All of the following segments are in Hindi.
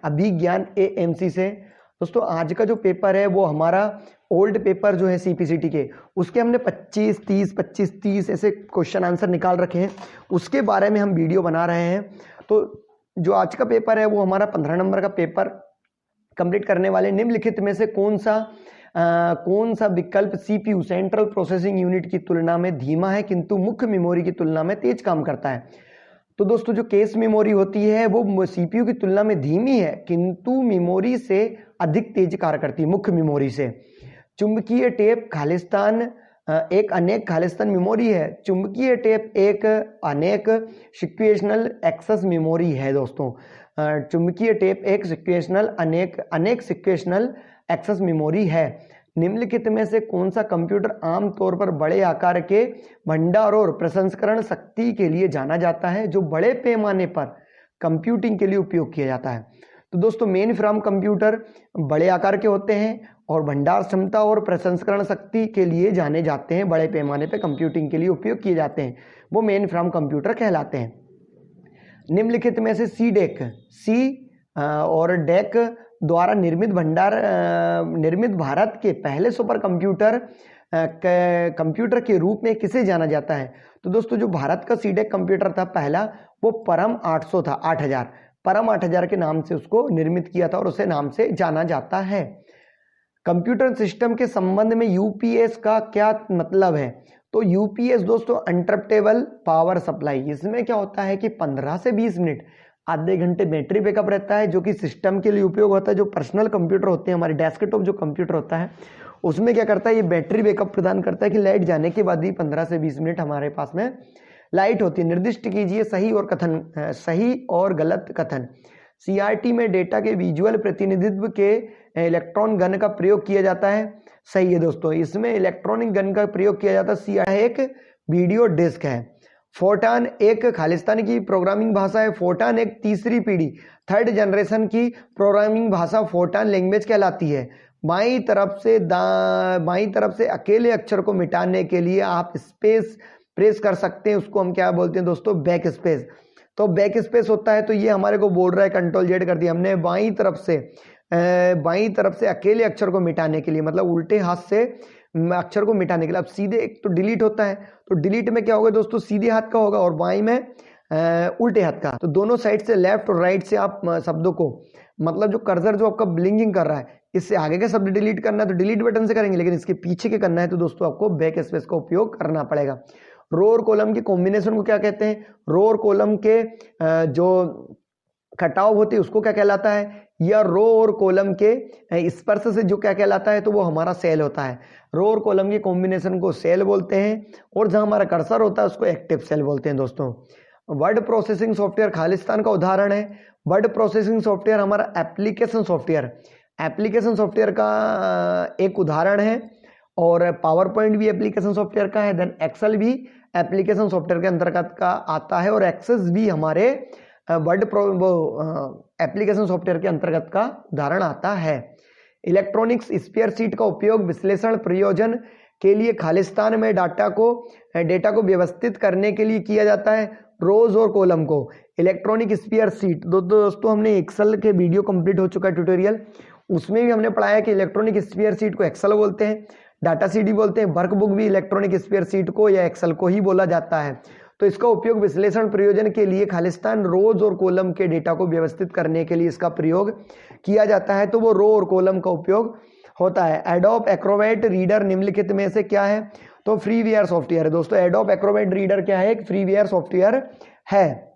अभिज्ञान AMCE से। दोस्तों आज का जो पेपर है वो हमारा ओल्ड पेपर जो है CPCT के, उसके हमने 25, 30, 25, 30 ऐसे क्वेश्चन आंसर निकाल रखे हैं, उसके बारे में हम वीडियो बना रहे हैं। तो जो आज का पेपर है वो हमारा 15 नंबर का पेपर कंप्लीट करने वाले। निम्नलिखित में से कौन सा विकल्प CPU सेंट्रल प्रोसेसिंग यूनिट की तुलना में धीमा है किंतु मुख्य मेमोरी की तुलना में तेज काम करता है? तो दोस्तों जो केस मेमोरी होती है वो CPU की तुलना में धीमी है किंतु मेमोरी से अधिक तेज कार्य करती है, मुख्य मेमोरी से। चुंबकीय टेप खालिस्तान एक अनेक खालिस्तान मेमोरी है। चुंबकीय टेप एक अनेक सिक्वेशनल एक्सेस मेमोरी है। दोस्तों चुंबकीय टेप एक सिक्वेशनल अनेक सिक्वेशनल एक्सेस मेमोरी है। निम्नलिखित में से कौन सा कंप्यूटर आमतौर पर बड़े आकार के भंडार और प्रसंस्करण शक्ति के लिए जाना जाता है, जो बड़े पैमाने पर कंप्यूटिंग के लिए उपयोग किया जाता है? तो दोस्तों मेन फ्रेम कंप्यूटर बड़े आकार के होते हैं और भंडार क्षमता और प्रसंस्करण शक्ति के लिए जाने जाते हैं, बड़े पैमाने पर कंप्यूटिंग के लिए उपयोग किए जाते हैं, वो मेन फ्रेम कंप्यूटर कहलाते हैं। निम्नलिखित में से सी और डेक द्वारा निर्मित भारत के पहले सुपर कंप्यूटर के रूप में किसे जाना जाता है? तो दोस्तों जो भारत का सीडेक कंप्यूटर था पहला, वो परम 800 था, 8000 परम 8000 के नाम से उसको निर्मित किया था और उसे नाम से जाना जाता है। कंप्यूटर सिस्टम के संबंध में यूपीएस का क्या मतलब है? तो यूपीएस दोस्तों अनइंटरप्टेबल पावर सप्लाई। इसमें क्या होता है कि 15 से 20 मिनट, आधे घंटे बैटरी बैकअप रहता है, जो कि सिस्टम के लिए उपयोग होता है। जो पर्सनल कंप्यूटर होते हैं, हमारे डेस्कटॉप जो कंप्यूटर होता है, उसमें क्या करता है, ये बैटरी बैकअप प्रदान करता है कि लाइट जाने के बाद भी 15 से 20 मिनट हमारे पास में लाइट होती है। निर्दिष्ट कीजिए सही और गलत कथन। CRT में डेटा के विजुअल प्रतिनिधित्व के इलेक्ट्रॉन गन का प्रयोग किया जाता है। सही है दोस्तों, इसमें इलेक्ट्रॉनिक गन का प्रयोग किया जाता है। CRT एक वीडियो डिस्क है। फोर्टान एक खालिस्तान की प्रोग्रामिंग भाषा है। फोर्टान एक तीसरी पीढ़ी, 3rd जनरेशन की प्रोग्रामिंग भाषा फोर्टान लैंग्वेज कहलाती है। बाईं तरफ से अकेले अक्षर को मिटाने के लिए आप स्पेस प्रेस कर सकते हैं, उसको हम क्या बोलते हैं दोस्तों, बैक स्पेस। तो बैक स्पेस होता है, तो ये हमारे को बोल रहा है Ctrl Z कर दिया हमने, बाईं तरफ से अकेले अक्षर को मिटाने के लिए, मतलब उल्टे हाथ से अक्षर को मिटाने के लिए। अब सीधे एक तो डिलीट होता है, तो डिलीट में क्या होगा दोस्तों, सीधे हाथ का होगा और बाएं में उल्टे हाथ का। तो दोनों साइड से लेफ्ट और राइट से आप शब्दों को, मतलब जो कर्सर जो आपका ब्लिंकिंग कर रहा है, इससे आगे का शब्द डिलीट करना है तो डिलीट बटन से करेंगे, लेकिन इसके पीछे के करना है तो दोस्तों आपको बैक स्पेस का उपयोग करना पड़ेगा। रो और कॉलम के कॉम्बिनेशन को क्या कहते हैं? रो और कॉलम के जो कटाव होते हैं उसको क्या कहलाता है? या रो और कॉलम के स्पर्श से जो क्या कहलाता है, तो वो हमारा सेल होता है। रो और कॉलम के कॉम्बिनेशन को सेल बोलते हैं, और जहां हमारा कर्सर होता है उसको एक्टिव सेल बोलते हैं। दोस्तों वर्ड प्रोसेसिंग सॉफ्टवेयर खालिस्तान का उदाहरण है। वर्ड प्रोसेसिंग सॉफ्टवेयर हमारा एप्लीकेशन सॉफ्टवेयर का एक उदाहरण है, और पावर पॉइंट भी एप्लीकेशन सॉफ्टवेयर का है। देन एक्सेल भी एप्लीकेशन सॉफ्टवेयर के अंतर्गत का आता है, और एक्सेस भी हमारे एप्लीकेशन सॉफ्टवेयर के अंतर्गत का उदाहरण आता है। इलेक्ट्रॉनिक्स स्पेयर शीट का उपयोग विश्लेषण प्रयोजन के लिए खालिस्तान में डेटा को व्यवस्थित करने के लिए किया जाता है। रोज और कॉलम को इलेक्ट्रॉनिक स्पेयर शीट, दोस्तों हमने एक्सेल के वीडियो कंप्लीट हो चुका है ट्यूटोरियल, उसमें भी हमने पढ़ाया कि इलेक्ट्रॉनिक स्पेयर शीट को एक्सेल बोलते हैं, डाटा सीडी बोलते हैं, वर्कबुक भी इलेक्ट्रॉनिक स्पेयर शीट को या एक्सेल को ही बोला जाता है। तो इसका उपयोग विश्लेषण प्रयोजन के लिए खालिस्तान रोज और कॉलम के डेटा को व्यवस्थित करने के लिए इसका प्रयोग किया जाता है, तो वो रो और कॉलम का उपयोग होता है। एडोब एक्रोबैट रीडर निम्नलिखित में से क्या है? तो फ्रीवेयर सॉफ्टवेयर है। दोस्तों एडोब एक्रोबैट रीडर क्या है? एक फ्रीवेयर सॉफ्टवेयर है।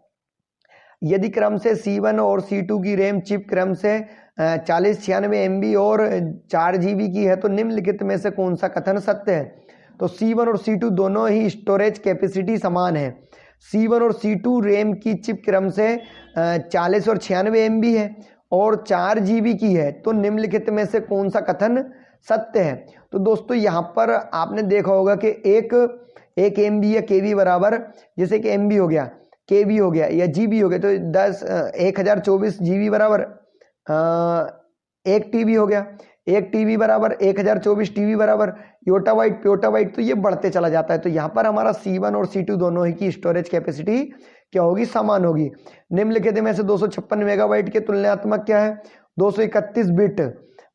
यदि क्रम से C1 और C2 की रैम चिप क्रम से 4096 MB और 4 GB की है, तो निम्नलिखित में से कौन सा कथन सत्य है? तो C1 और C2 दोनों ही स्टोरेज कैपेसिटी समान है। C1 और C2 रैम की चिप क्रम से 40 और 96 MB है और 4 GB की है, तो निम्नलिखित में से कौन सा कथन सत्य है? तो दोस्तों यहाँ पर आपने देखा होगा कि एक MB या KB बराबर, जैसे कि MB हो गया, KB हो गया या GB हो गया, तो 1024 GB बराबर 1 TB हो गया, 1 TB बराबर 1024 TB बराबर योटाबाइट, तो ये बढ़ते चला जाता है। तो यहाँ पर हमारा C1 और C2 दोनों ही की स्टोरेज कैपेसिटी क्या होगी, समान होगी। निम्नलिखित में से 256 मेगाबाइट के तुलनात्मक क्या है, 231 बिट,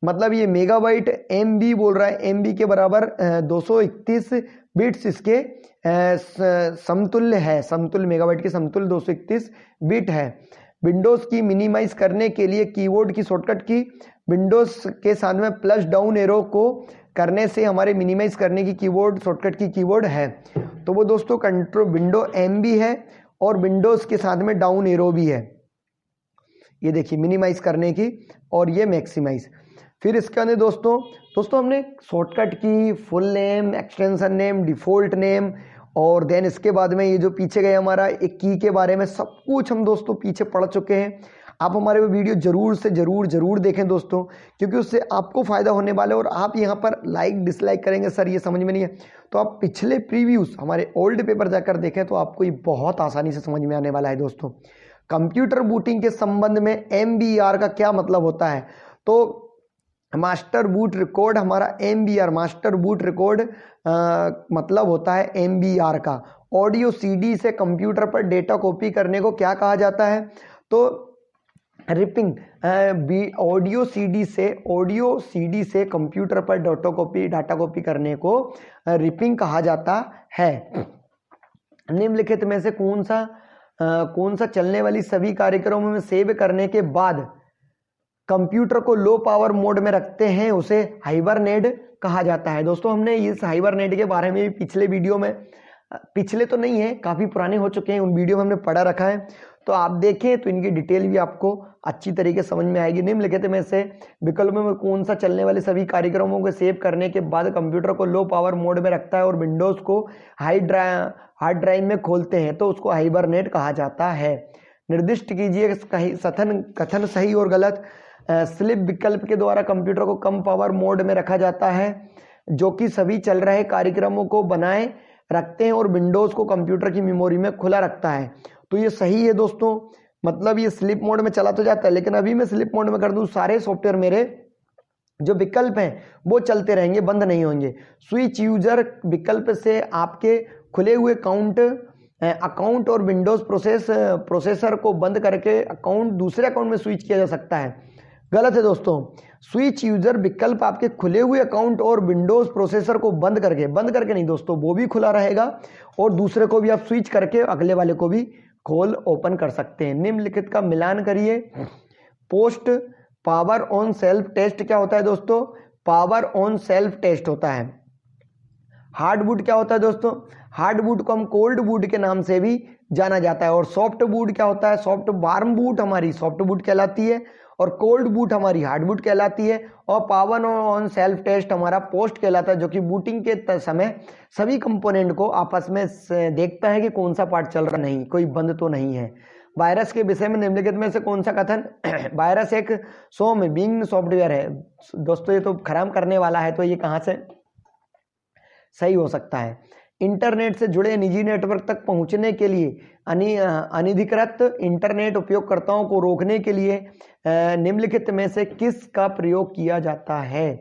मतलब ये मेगाबाइट एमबी बोल रहा है, एमबी के बराबर 231 बिट्स इसके समतुल्य है, समतुल्य मेगाबाइट के समतुल्य 231 बिट है। विंडोज की मिनिमाइज करने के लिए कीबोर्ड की शॉर्टकट की, विंडोज के साथ में प्लस डाउन एरो को करने से हमारे मिनिमाइज करने की कीबोर्ड शॉर्टकट की कीबोर्ड है। तो वो दोस्तों कंट्रोल विंडो एम भी है और विंडोज के साथ में डाउन एरो भी है, ये देखिए मिनिमाइज करने की, और ये मैक्सिमाइज। फिर इसके अंदर दोस्तों हमने शॉर्टकट की, full name, extension name, default name, और देन इसके बाद में ये जो पीछे गए हमारा एक की के बारे में सब कुछ हम दोस्तों पीछे पढ़ चुके हैं। आप हमारे वो वीडियो जरूर से जरूर देखें दोस्तों, क्योंकि उससे आपको फायदा होने वाला है। और आप यहाँ पर लाइक डिसलाइक करेंगे सर ये समझ में नहीं है, तो आप पिछले प्रीव्यूज हमारे ओल्ड पेपर जाकर देखें तो आपको ये बहुत आसानी से समझ में आने वाला है दोस्तों। कंप्यूटर बूटिंग के संबंध में MBR का क्या मतलब होता है, तो मास्टर बूट रिकॉर्ड हमारा MBR, मास्टर बूट रिकॉर्ड मतलब होता है MBR का। ऑडियो CD से कंप्यूटर पर डेटा कॉपी करने को क्या कहा जाता है, तो रिपिंग। ऑडियो CD से कंप्यूटर पर डाटा कॉपी करने को रिपिंग कहा जाता है। निम्नलिखित में से कौन सा चलने वाली सभी कार्यक्रमों में सेव करने के बाद कंप्यूटर को लो पावर मोड में रखते हैं, उसे हाइबरनेट कहा जाता है। दोस्तों हमने इस हाइबरनेट के बारे में भी पिछले वीडियो में, पिछले तो नहीं है, काफ़ी पुराने हो चुके हैं, उन वीडियो में हमने पढ़ा रखा है, तो आप देखें तो इनकी डिटेल भी आपको अच्छी तरीके से समझ में आएगी। निम्नलिखित में से विकल्पों में कौन सा चलने वाले सभी कार्यक्रमों को सेव करने के बाद कंप्यूटर को लो पावर मोड में रखता है और विंडोज़ को हार्ड ड्राइव में खोलते हैं, तो उसको हाइबरनेट कहा जाता है। निर्दिष्ट कीजिए कथन सही और गलत। स्लिप विकल्प के द्वारा कंप्यूटर को कम पावर मोड में रखा जाता है, जो कि सभी चल रहे कार्यक्रमों को बनाए रखते हैं और विंडोज को कंप्यूटर की मेमोरी में खुला रखता है। तो ये सही है दोस्तों, मतलब ये स्लिप मोड में चला तो जाता है, लेकिन अभी मैं स्लिप मोड में कर दूं, सारे सॉफ्टवेयर मेरे जो विकल्प हैं वो चलते रहेंगे, बंद नहीं होंगे। स्विच यूजर विकल्प से आपके खुले हुए अकाउंट और विंडोज प्रोसेसर को बंद करके अकाउंट दूसरे अकाउंट में स्विच किया जा सकता है। गलत है दोस्तों। स्विच यूजर विकल्प आपके खुले हुए अकाउंट और विंडोज प्रोसेसर को बंद करके नहीं दोस्तों, वो भी खुला रहेगा और दूसरे को भी आप स्विच करके अगले वाले को भी खोल ओपन कर सकते हैं। निम्नलिखित का मिलान करिए। Post power on self test क्या होता है दोस्तों, पावर ऑन सेल्फ टेस्ट होता है। हार्ड बूट क्या होता है दोस्तों, हार्ड बूट को हम कोल्ड बूट के नाम से भी जाना जाता है। और सॉफ्ट बूट क्या होता है, सॉफ्ट वार्म बूट हमारी सॉफ्ट बूट कहलाती है और कोल्ड बूट हमारी हार्ड बूट कहलाती है। और पावर ऑन सेल्फ टेस्ट हमारा पोस्ट कहलाता है, जो कि बूटिंग के समय सभी कंपोनेंट को आपस में देखता है कि कौन सा पार्ट चल रहा नहीं, कोई बंद तो नहीं है। वायरस के विषय में निम्नलिखित में से कौन सा कथन वायरस एक सौम्य बीइंग सॉफ्टवेयर है। दोस्तों ये तो खराब करने वाला है, तो ये कहाँ से सही हो सकता है। इंटरनेट से जुड़े निजी नेटवर्क तक पहुंचने के लिए अनधिकृत इंटरनेट उपयोगकर्ताओं को रोकने के लिए निम्नलिखित में से किस का प्रयोग किया जाता है,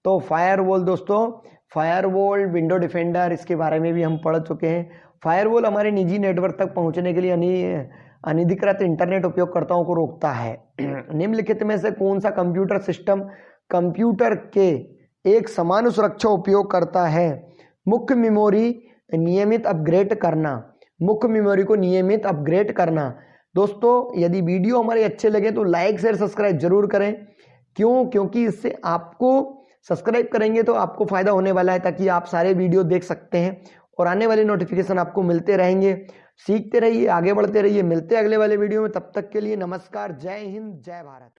तो फायरवॉल दोस्तों, फायरवॉल, विंडो डिफेंडर, इसके बारे में भी हम पढ़ चुके हैं। फायरवॉल हमारे निजी नेटवर्क तक पहुंचने के लिए अनधिकृत इंटरनेट उपयोगकर्ताओं को रोकता है। निम्नलिखित में से कौन सा कंप्यूटर सिस्टम कंप्यूटर के एक समान सुरक्षा उपयोग करता है। मुख्य मेमोरी नियमित अपग्रेड करना, मुख्य मेमोरी को नियमित अपग्रेड करना। दोस्तों यदि वीडियो हमारे अच्छे लगे तो लाइक शेयर सब्सक्राइब जरूर करें। क्यों, क्योंकि इससे आपको सब्सक्राइब करेंगे तो आपको फायदा होने वाला है, ताकि आप सारे वीडियो देख सकते हैं और आने वाले नोटिफिकेशन आपको मिलते रहेंगे। सीखते रहिए, आगे बढ़ते रहिए। मिलते हैं अगले वाले वीडियो में, तब तक के लिए नमस्कार, जय हिंद, जय भारत।